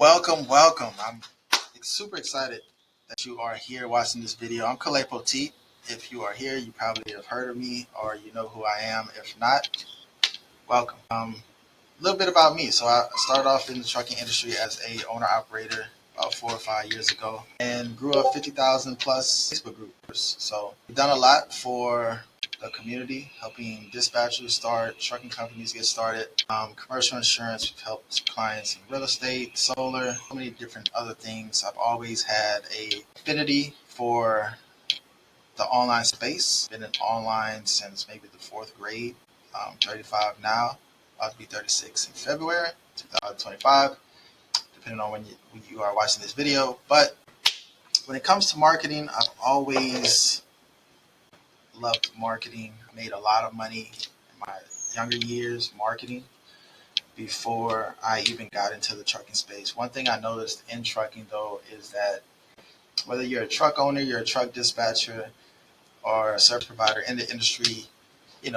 Welcome. I'm super excited that you are here watching this video. I'm Calais Poteet. If you are here, you probably have heard of me or you know who I am. If not, welcome. A little bit about me. So I started off in the trucking industry as a owner operator about 4 or 5 years ago and grew up 50,000 plus Facebook groups. So we've done a lot for the community, helping dispatchers start, trucking companies get started, commercial insurance. We've helped clients in real estate, solar, so many different other things. I've always had a affinity for the online space. Been in online since maybe the fourth grade. 35 now, about to be 36 in February 2025, depending on when you are watching this video. But when it comes to marketing, I've always loved marketing. I made a lot of money in my younger years marketing before I even got into the trucking space. One thing I noticed in trucking though is that whether you're a truck owner, you're a truck dispatcher, or a service provider in the industry,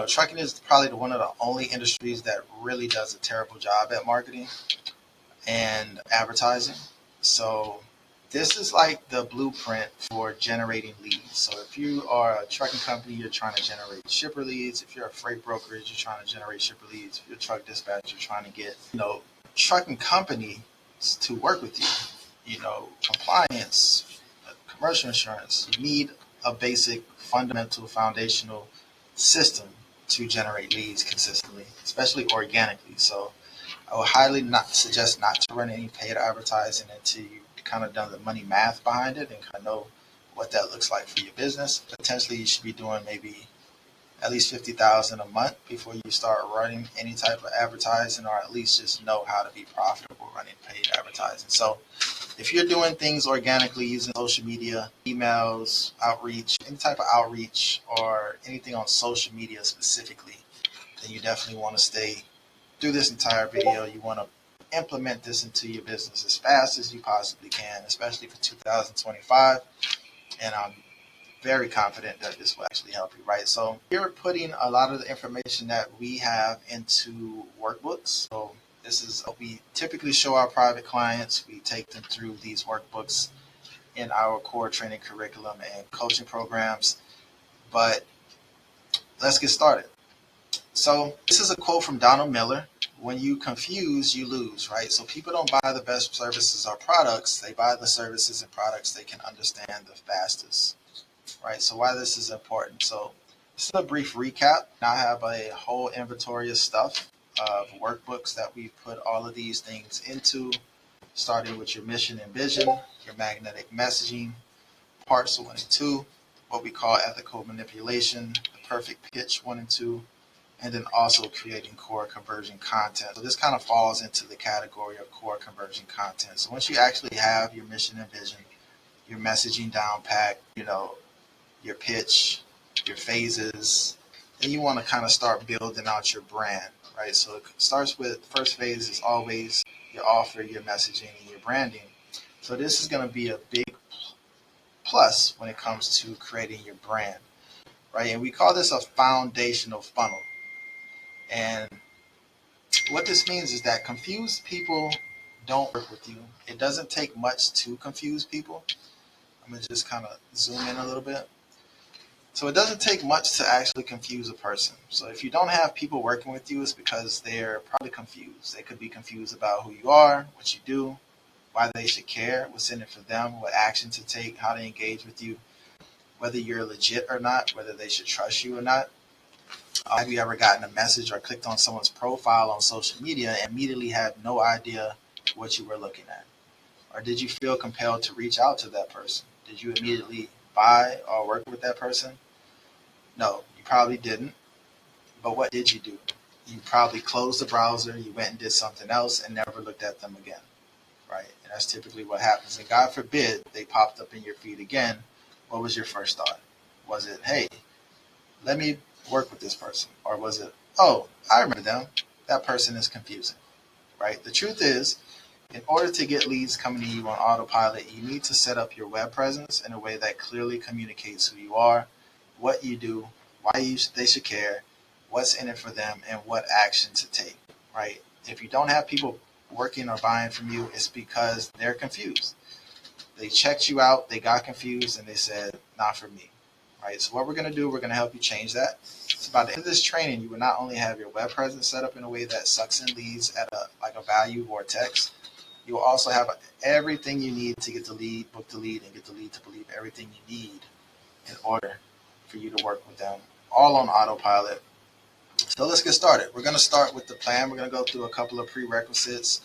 trucking is probably one of the only industries that really does a terrible job at marketing and advertising. So this is like the blueprint for generating leads. So if you are a trucking company, you're trying to generate shipper leads. If you're a freight brokerage, you're trying to generate shipper leads. If you're a truck dispatcher, you're trying to get, trucking companies to work with you. Compliance, commercial insurance. You need a basic, fundamental, foundational system to generate leads consistently, especially organically. So I would highly not suggest not to run any paid advertising until you kind of done the money math behind it and kind of know what that looks like for your business. Potentially, you should be doing maybe at least 50,000 a month before you start running any type of advertising, or at least just know how to be profitable running paid advertising. So, if you're doing things organically using social media, emails, outreach, any type of outreach, or anything on social media specifically, then you definitely want to stay through this entire video. You want to implement this into your business as fast as you possibly can, especially for 2025. And I'm very confident that this will actually help you, right? So we're putting a lot of the information that we have into workbooks. So this is what we typically show our private clients. We take them through these workbooks in our core training curriculum and coaching programs. But let's get started. So this is a quote from Donald Miller. When you confuse, you lose, right? So people don't buy the best services or products. They buy the services and products they can understand the fastest, right? So why this is important. So this is a brief recap. Now I have a whole inventory of stuff, of workbooks that we put all of these things into, starting with your mission and vision, your magnetic messaging, parts 1 and 2, what we call ethical manipulation, the perfect pitch 1 and 2, and then also creating core conversion content. So this kind of falls into the category of core conversion content. So once you actually have your mission and vision, your messaging down pat, your pitch, your phases, then you want to kind of start building out your brand, right? So it starts with, first phase is always your offer, your messaging, and your branding. So this is going to be a big plus when it comes to creating your brand, right? And we call this a foundational funnel. And what this means is that confused people don't work with you. It doesn't take much to confuse people. I'm going to just kind of zoom in a little bit. So it doesn't take much to actually confuse a person. So if you don't have people working with you, it's because they're probably confused. They could be confused about who you are, what you do, why they should care, what's in it for them, what action to take, how to engage with you, whether you're legit or not, whether they should trust you or not. Have you ever gotten a message or clicked on someone's profile on social media and immediately had no idea what you were looking at? Or did you feel compelled to reach out to that person? Did you immediately buy or work with that person? No, you probably didn't. But what did you do? You probably closed the browser, you went and did something else and never looked at them again, right? And that's typically what happens. And God forbid they popped up in your feed again. What was your first thought? Was it, hey, let me work with this person? Or was it, oh, I remember them. That person is confusing, right? The truth is, in order to get leads coming to you on autopilot, you need to set up your web presence in a way that clearly communicates who you are, what you do, they should care, what's in it for them, and what action to take, right? If you don't have people working or buying from you, it's because they're confused. They checked you out, they got confused, and they said, not for me. Right? So what we're going to do, we're going to help you change that. So by the end of this training, you will not only have your web presence set up in a way that sucks in leads at a value vortex, you will also have everything you need to get the lead, book the lead, and get the lead to believe, everything you need in order for you to work with them, all on autopilot. So let's get started. We're going to start with the plan. We're going to go through a couple of prerequisites,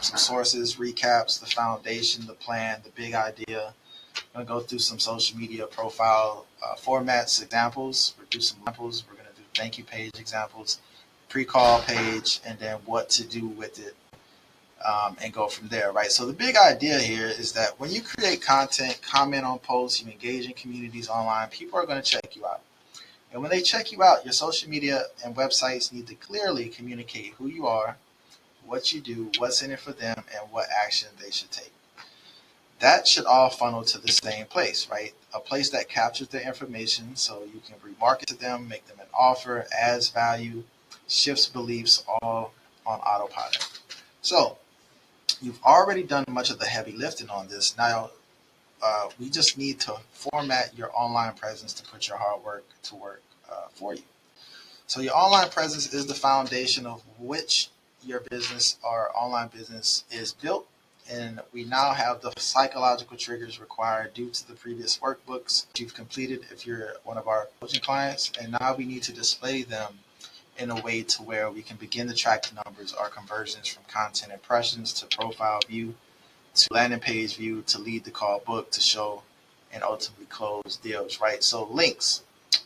some sources, recaps, the foundation, the plan, the big idea. I'm going to go through some social media profile formats, examples. We'll do some examples. We're going to do thank you page examples, pre-call page, and then what to do with it, and go from there, right? So the big idea here is that when you create content, comment on posts, you engage in communities online, people are going to check you out. And when they check you out, your social media and websites need to clearly communicate who you are, what you do, what's in it for them, and what action they should take. That should all funnel to the same place, right? A place that captures their information so you can remarket to them, make them an offer, adds value, shifts beliefs, all on autopilot. So you've already done much of the heavy lifting on this. Now, we just need to format your online presence to put your hard work to work for you. So your online presence is the foundation of which your business or online business is built. And we now have the psychological triggers required due to the previous workbooks you've completed if you're one of our coaching clients. And now we need to display them in a way to where we can begin to track the numbers or conversions from content impressions to profile view to landing page view to lead to call book to show and ultimately close deals, right? So links,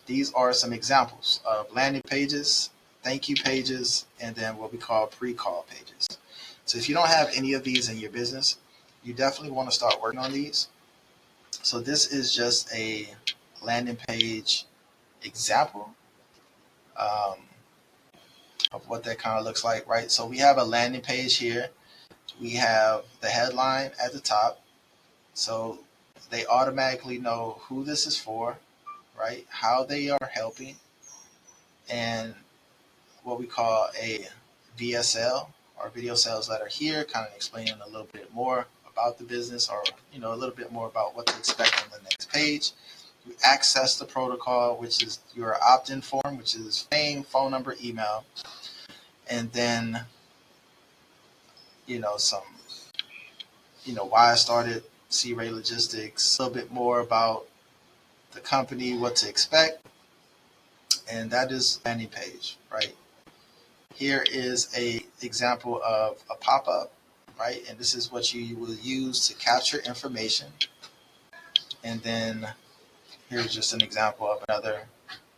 these are some examples of landing pages, thank you pages, and then what we call pre-call pages. So if you don't have any of these in your business, you definitely want to start working on these. So this is just a landing page example um, of what that kind of looks like, right? So we have a landing page here. We have the headline at the top. So they automatically know who this is for, right? How they are helping, and what we call a VSL or video sales letter here, kind of explaining a little bit more about the business or, a little bit more about what to expect on the next page. You access the protocol, which is your opt-in form, which is name, phone number, email, and then, some, why I started C-Ray Logistics, a little bit more about the company, what to expect, and that is landing page, right? Here is a example of a pop-up, right? And this is what you will use to capture information. And then here's just an example of another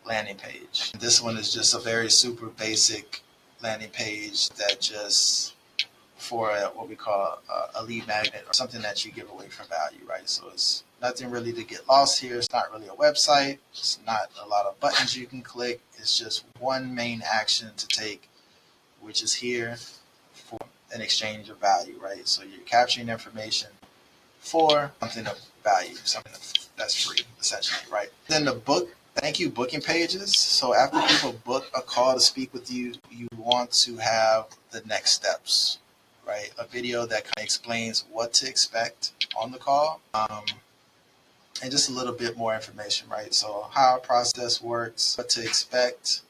landing page. This one is just a very super basic landing page that just for what we call a lead magnet or something that you give away for value, right? So it's nothing really to get lost here. It's not really a website. It's not a lot of buttons you can click. It's just one main action to take, which is here for an exchange of value, right? So you're capturing information for something of value, something that's free, essentially, right? Then the thank you booking pages. So after people book a call to speak with you, you want to have the next steps, right? A video that kind of explains what to expect on the call, and just a little bit more information, right? So how our process works, what to expect,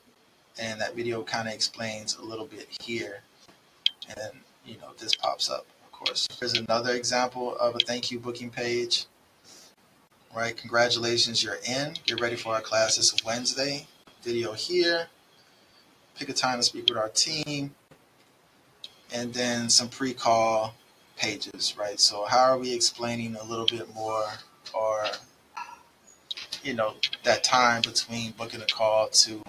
and that video kind of explains a little bit here. And then, this pops up, of course. Here's another example of a thank you booking page, right? Congratulations, you're in. Get ready for our class this Wednesday. Video here. Pick a time to speak with our team. And then some pre-call pages, right? So how are we explaining a little bit more, or, that time between booking a call to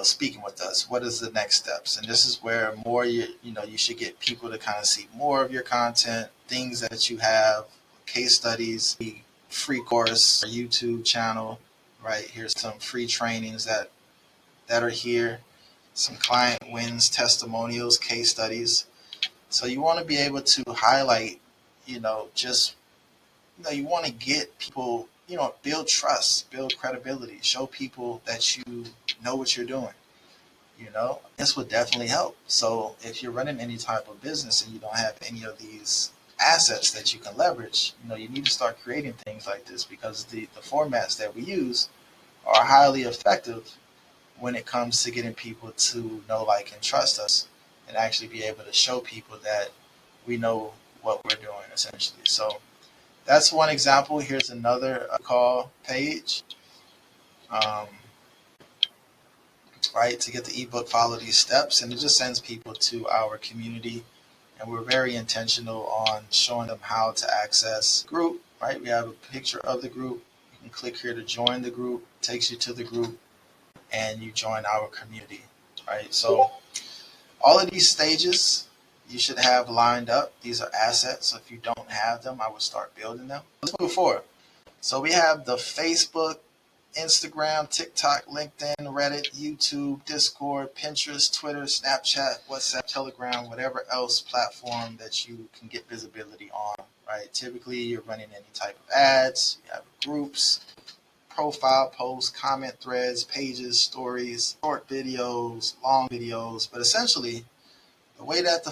speaking with us? What is the next steps? And this is where more you should get people to kind of see more of your content, things that you have, case studies, free course, our YouTube channel, right? Here's some free trainings that are here, some client wins, testimonials, case studies. So you want to be able to highlight, just, you want to get people, build trust, build credibility, show people that you know what you're doing. This would definitely help. So if you're running any type of business and you don't have any of these assets that you can leverage, you need to start creating things like this, because the formats that we use are highly effective when it comes to getting people to know, like, and trust us, and actually be able to show people that we know what we're doing, essentially. So that's one example. Here's another call page. Um, right, to get the ebook, follow these steps, and it just sends people to our community. And we're very intentional on showing them how to access group. Right, we have a picture of the group. You can click here to join the group. It takes you to the group, and you join our community. Right, so all of these stages you should have lined up. These are assets. So if you don't have them, I would start building them. Let's move forward. So we have the Facebook, Instagram, TikTok, LinkedIn, Reddit, YouTube, Discord, Pinterest, Twitter, Snapchat, WhatsApp, Telegram, whatever else platform that you can get visibility on, right? Typically, you're running any type of ads, you have groups, profile posts, comment threads, pages, stories, short videos, long videos. But essentially, the way that the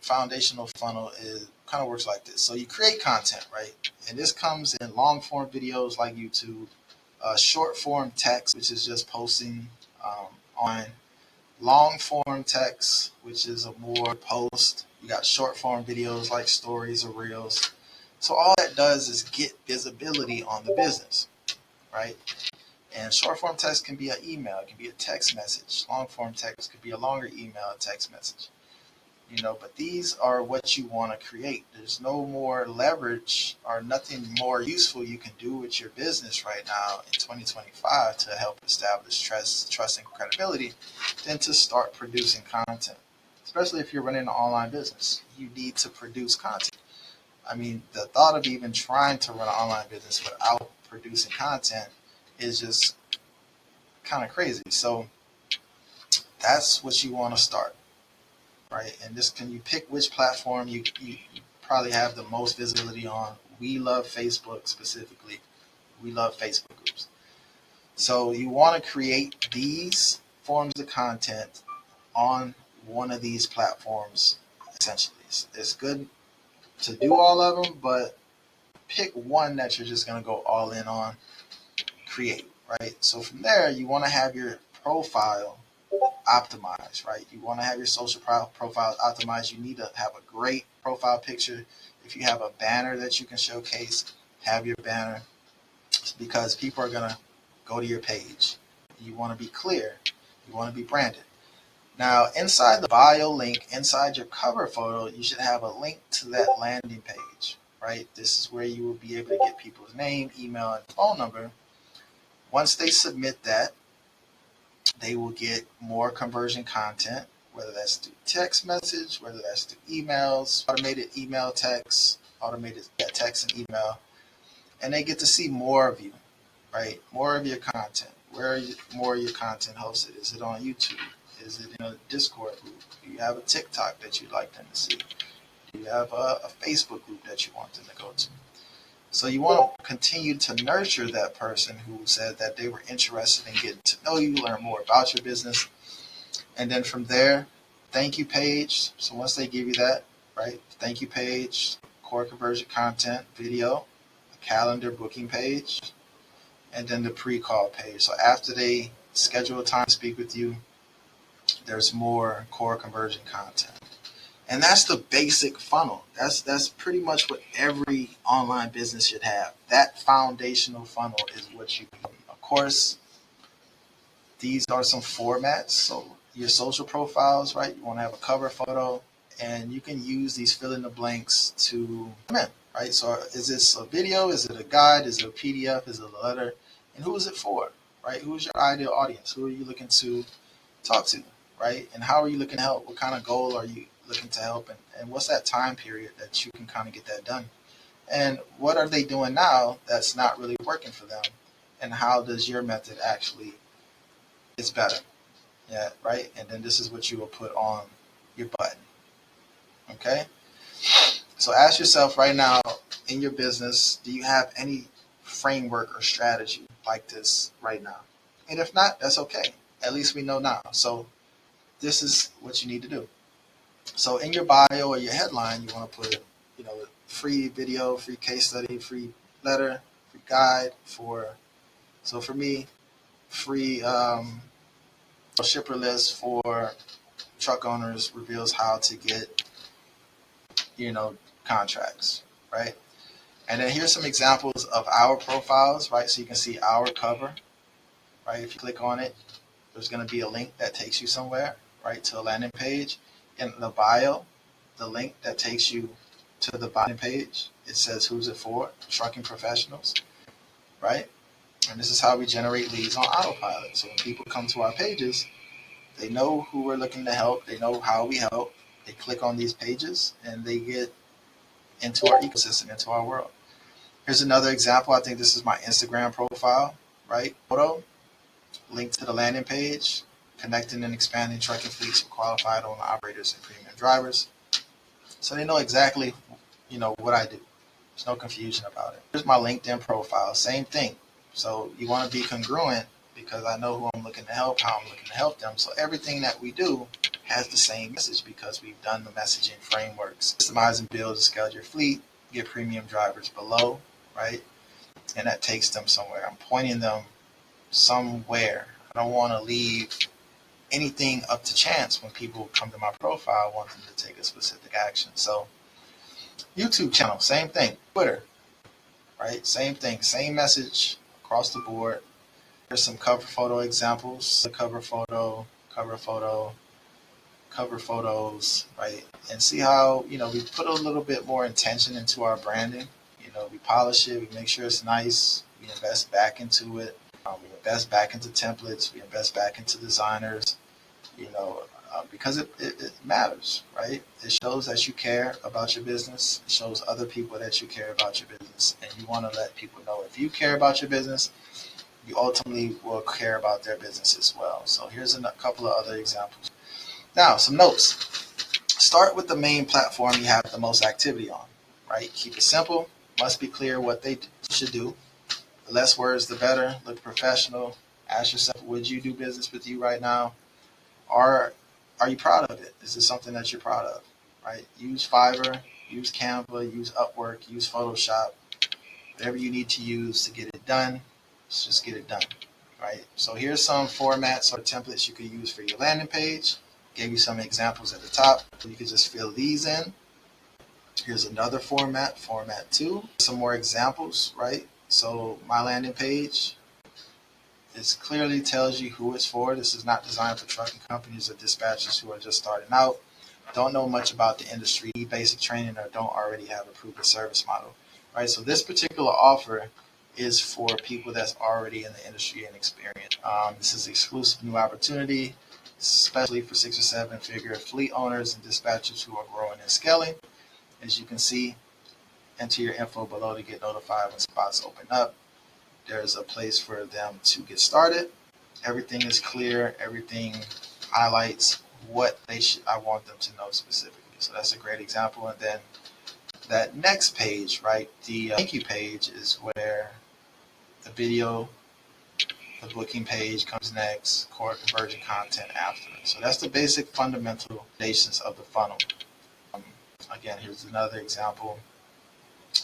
foundational funnel is kind of works like this. So you create content, right? And this comes in long form videos like YouTube, short form text, which is just posting on long form text, which is a more post. You got short form videos like stories or reels. So all that does is get visibility on the business, right? And short form text can be an email, it can be a text message. Long form text could be a longer email, a text message. But these are what you want to create. There's no more leverage or nothing more useful you can do with your business right now in 2025 to help establish trust and credibility than to start producing content. Especially if you're running an online business, you need to produce content. I mean, the thought of even trying to run an online business without producing content is just kind of crazy. So that's what you want to start. Right, and this, can you pick which platform you probably have the most visibility on? We love Facebook specifically. We love Facebook groups. So you want to create these forms of content on one of these platforms. Essentially, it's good to do all of them, but pick one that you're just going to go all in on. Create, right? So from there, you want to have your profile optimized, right? You want to have your social profile optimized. You need to have a great profile picture. If you have a banner that you can showcase, have your banner, because people are going to go to your page. You want to be clear. You want to be branded. Now, inside the bio link, inside your cover photo, you should have a link to that landing page, right? This is where you will be able to get people's name, email, and phone number. Once they submit that, they will get more conversion content, whether that's through text message, whether that's through emails, automated email text, automated text and email, and they get to see more of you, right? More of your content. Where are more of your content hosted? Is it on YouTube? Is it in a Discord group? Do you have a TikTok that you'd like them to see? Do you have a Facebook group that you want them to go to? So you want to continue to nurture that person who said that they were interested in getting to know you, learn more about your business. And then from there, thank you page. So once they give you that, right, thank you page, core conversion content, video, a calendar booking page, and then the pre-call page. So after they schedule a time to speak with you, there's more core conversion content. And that's the basic funnel. That's pretty much what every online business should have. That foundational funnel is what you need. Of course, these are some formats. So your social profiles, right? You want to have a cover photo, and you can use these fill in the blanks to come in, right? So is this a video? Is it a guide? Is it a PDF? Is it a letter? And who is it for, right? Who's your ideal audience? Who are you looking to talk to, right? And how are you looking to help? What kind of goal are you looking to help? And what's that time period that you can kind of get that done? And what are they doing now that's not really working for them? And how does your method actually it's better? Yeah, right? And then this is what you will put on your button. Okay? So ask yourself right now in your business, do you have any framework or strategy like this right now? And if not, that's okay. At least we know now. So this is what you need to do. So in your bio or your headline, you want to put, free video, free case study, free letter, free guide so for me, free shipper list for truck owners reveals how to get, contracts, right? And then here's some examples of our profiles, right? So you can see our cover, right? If you click on it, there's going to be a link that takes you somewhere, right, to a landing page. In the bio, the link that takes you to the bottom page, it says who's it for, trucking professionals, right? And this is how we generate leads on autopilot. So when people come to our pages, they know who we're looking to help, they know how we help, they click on these pages, and they get into our ecosystem, into our world. Here's another example. I think this is my Instagram profile, right? Photo, link to the landing page, connecting and expanding trucking fleets with qualified owner operators and premium drivers. So they know exactly, what I do. There's no confusion about it. Here's my LinkedIn profile, same thing. So you want to be congruent because I know who I'm looking to help, how I'm looking to help them. So everything that we do has the same message because we've done the messaging frameworks. Systemize and build to scale your fleet, get premium drivers below, right? And that takes them somewhere. I'm pointing them somewhere. I don't want to leave anything up to chance when people come to my profile. I want them to take a specific action. So YouTube channel, same thing. Twitter, right? Same thing, same message across the board. Here's some cover photo examples. The cover photo, cover photos, right? And see how, we put a little bit more intention into our branding. We polish it, we make sure it's nice, we invest back into it. We invest back into templates, we invest back into designers, because it matters, right? It shows that you care about your business. It shows other people that you care about your business. And you want to let people know if you care about your business, you ultimately will care about their business as well. So here's a couple of other examples. Now, some notes. Start with the main platform you have the most activity on, right? Keep it simple. Must be clear what they should do. The less words, the better. Look professional. Ask yourself, would you do business with you right now? Are you proud of it? Is this something that you're proud of, right? Use Fiverr, use Canva, use Upwork, use Photoshop, whatever you need to use to get it done. Let's just get it done, right? So here's some formats or templates you could use for your landing page. Gave you some examples at the top. You could just fill these in. Here's another format 2. Some more examples, right? So my landing page, it clearly tells you who it's for. This is not designed for trucking companies or dispatchers who are just starting out, don't know much about the industry, need basic training, or don't already have a proven service model, right? So this particular offer is for people that's already in the industry and experienced. This is exclusive new opportunity, especially for 6 or 7 figure fleet owners and dispatchers who are growing and scaling. As you can see, enter your info below to get notified when spots open up. There's a place for them to get started. Everything is clear. Everything highlights what I want them to know specifically. So that's a great example. And then that next page, right, the thank you page is where the video, the booking page comes next, core conversion content after. So that's the basic fundamental foundations of the funnel. Again, here's another example.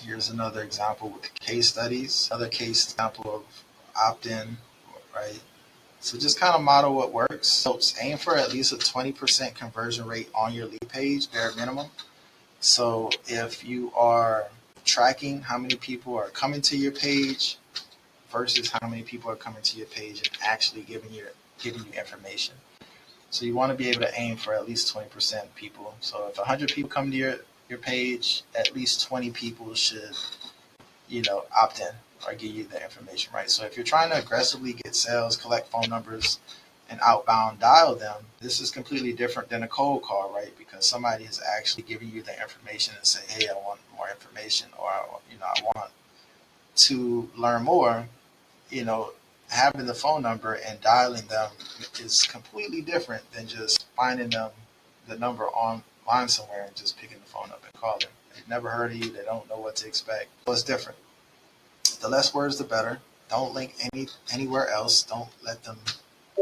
Here's another example with case studies, another case example of opt-in, right? So just kind of model what works. So aim for at least a 20% conversion rate on your lead page, bare minimum. So if you are tracking how many people are coming to your page versus how many people are coming to your page and actually giving you information. So you want to be able to aim for at least 20% people. So if 100 people come to your page, at least 20 people should, opt in or give you the information, right? So if you're trying to aggressively get sales, collect phone numbers, and outbound dial them, this is completely different than a cold call, right? Because somebody is actually giving you the information and say, hey, I want more information, or, I want to learn more. Having the phone number and dialing them is completely different than just finding them the number online somewhere and just picking the phone up and calling. They've never heard of you. They don't know what to expect. So it's different. The less words, the better. Don't link anywhere else. Don't let them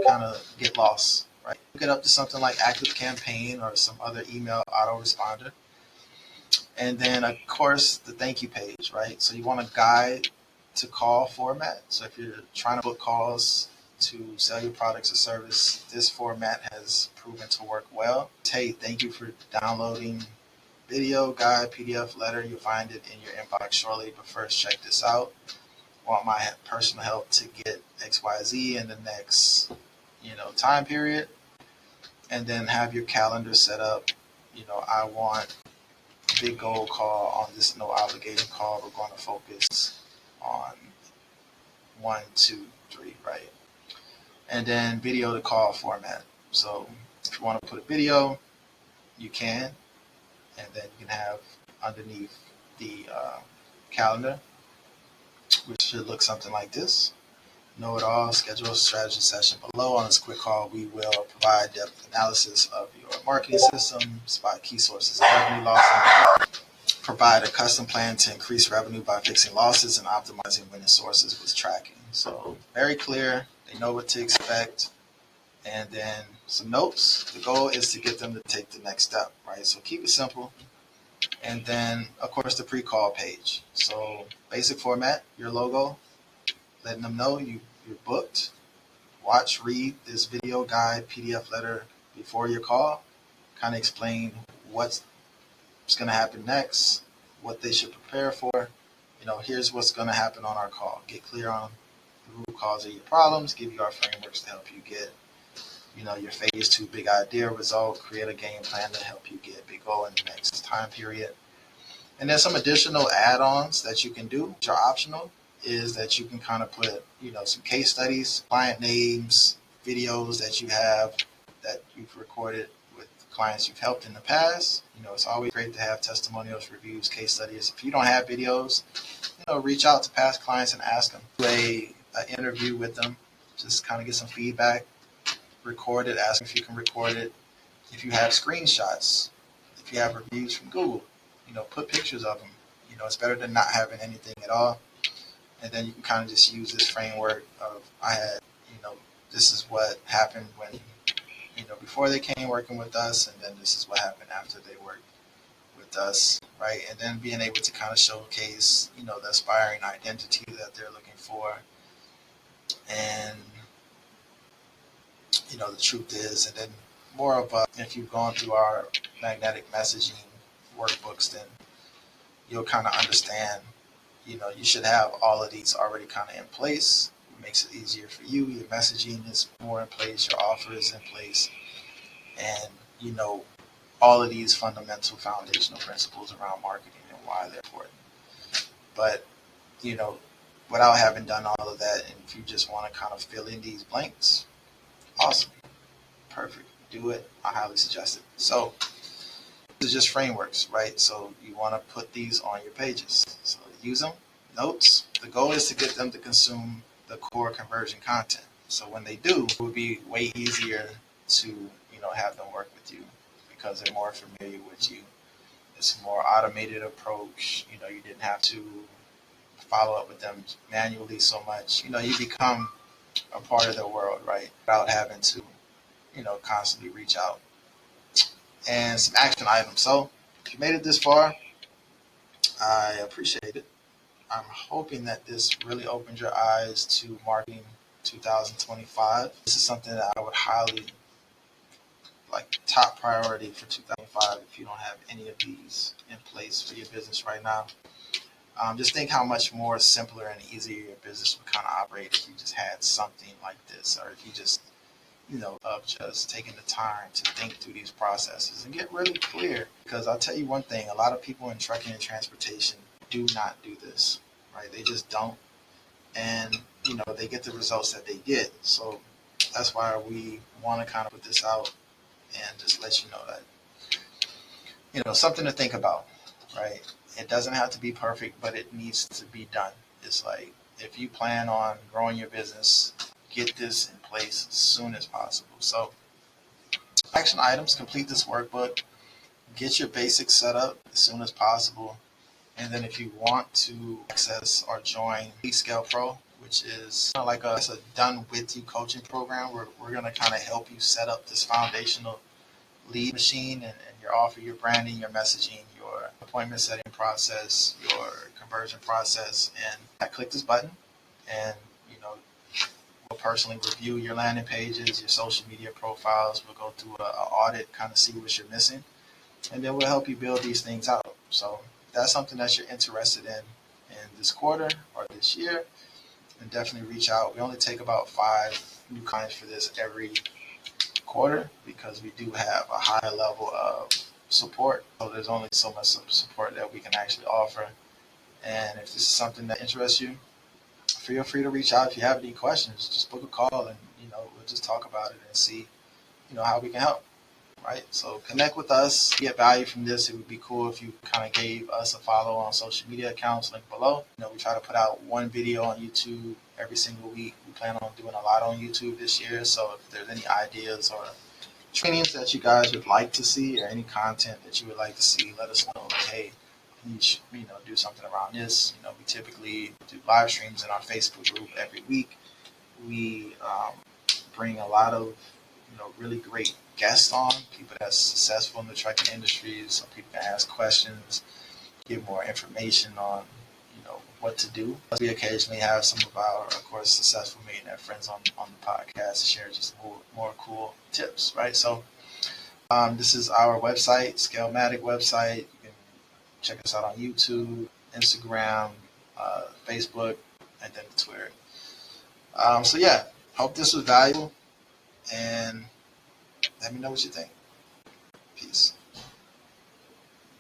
kind of get lost, right? Look it up to something like Active Campaign or some other email autoresponder. And then, of course, the thank you page, right? So you want a guide to call format. So if you're trying to book calls to sell your products or service, this format has proven to work well. Hey, thank you for downloading video, guide, PDF, letter. You'll find it in your inbox shortly. But first, check this out. Want my personal help to get XYZ in the next, time period. And then have your calendar set up. I want big goal call on this no obligation call. We're going to focus on 1, 2, 3, right? And then video to call format. So if you want to put a video, you can, and then you can have underneath the calendar, which should look something like this. Know it all, schedule a strategy session below. On this quick call, we will provide depth analysis of your marketing system, spot key sources of revenue loss, provide a custom plan to increase revenue by fixing losses and optimizing winning sources with tracking. So very clear. They know what to expect. And then some notes. The goal is to get them to take the next step, right? So keep it simple. And then, of course, the pre-call page. So basic format, your logo, letting them know you're booked. Watch, read this video guide, PDF letter before your call. Kind of explain what's going to happen next, what they should prepare for. Here's what's going to happen on our call. Get clear on the root cause of your problems. Give you our frameworks to help you get, your phase 2 big idea result. Create a game plan to help you get big goal in the next time period. And then some additional add-ons that you can do, which are optional, is that you can kind of put, some case studies, client names, videos that you have that you've recorded with clients you've helped in the past. It's always great to have testimonials, reviews, case studies. If you don't have videos, reach out to past clients and ask them. Do an interview with them, just kind of get some feedback. Record it, ask them if you can record it. If you have screenshots, if you have reviews from Google, put pictures of them. It's better than not having anything at all. And then you can kind of just use this framework of this is what happened when, before they came working with us, and then this is what happened after they worked with us, right? And then being able to kind of showcase, the aspiring identity that they're looking for. And, the truth is, and then more of if you've gone through our magnetic messaging workbooks, then you'll kind of understand, you should have all of these already kind of in place. It makes it easier for you. Your messaging is more in place. Your offer is in place. And, all of these fundamental foundational principles around marketing and why they're important. But, without having done all of that, and if you just want to kind of fill in these blanks, awesome. Perfect. Do it. I highly suggest it. So, this is just frameworks, right? So you want to put these on your pages. So use them, notes. The goal is to get them to consume the core conversion content. So when they do, it will be way easier to, have them work with you because they're more familiar with you. It's a more automated approach. You didn't have to follow up with them manually so much. You become a part of their world, right? Without having to, constantly reach out. And some action items. So if you made it this far, I appreciate it. I'm hoping that this really opened your eyes to marketing 2025. This is something that I would highly top priority for 2025 if you don't have any of these in place for your business right now. Just think how much more simpler and easier your business would kind of operate if you just had something like this, or if you just of just taking the time to think through these processes and get really clear. Because I'll tell you one thing, a lot of people in trucking and transportation do not do this, right? They just don't. And, they get the results that they get. So that's why we want to kind of put this out and just let you know that, something to think about, right? It doesn't have to be perfect, but it needs to be done. It's like, if you plan on growing your business, get this in place as soon as possible. So action items, complete this workbook, get your basics set up as soon as possible. And then if you want to access or join Lead Scale Pro, which is kind of like it's a done with you coaching program where we're going to kind of help you set up this foundational lead machine and your offer, your branding, your messaging, your appointment setting process, your conversion process. And I click this button and, you know, we'll personally review your landing pages, your social media profiles. We'll go through an audit, kind of see what you're missing, and then we'll help you build these things out. So if that's something that you're interested in this quarter or this year, then definitely reach out. We only take about 5 new clients for this every quarter because we do have a high level of support. So there's only so much support that we can actually offer. And if this is something that interests you, feel free to reach out if you have any questions. Just book a call and, you know, we'll just talk about it and see, you know, how we can help. Right? So connect with us, get value from this. It would be cool if you kind of gave us a follow on social media accounts linked below. You know, we try to put out one video on YouTube every single week. We plan on doing a lot on YouTube this year. So if there's any ideas or trainings that you guys would like to see or any content that you would like to see, let us know. Hey, you should, you know, do something around this. You know, we typically do live streams in our Facebook group every week. We bring a lot of, you know, really great guests on, people that's successful in the trucking industry, so people can ask questions, get more information on, you know, what to do. We occasionally have some of our, of course, successful millionaire friends on the podcast to share just more cool tips, right? So this is our website, Scalematic website. You can check us out on YouTube, Instagram, Facebook, and then Twitter. So yeah, hope this was valuable, and let me know what you think. Peace.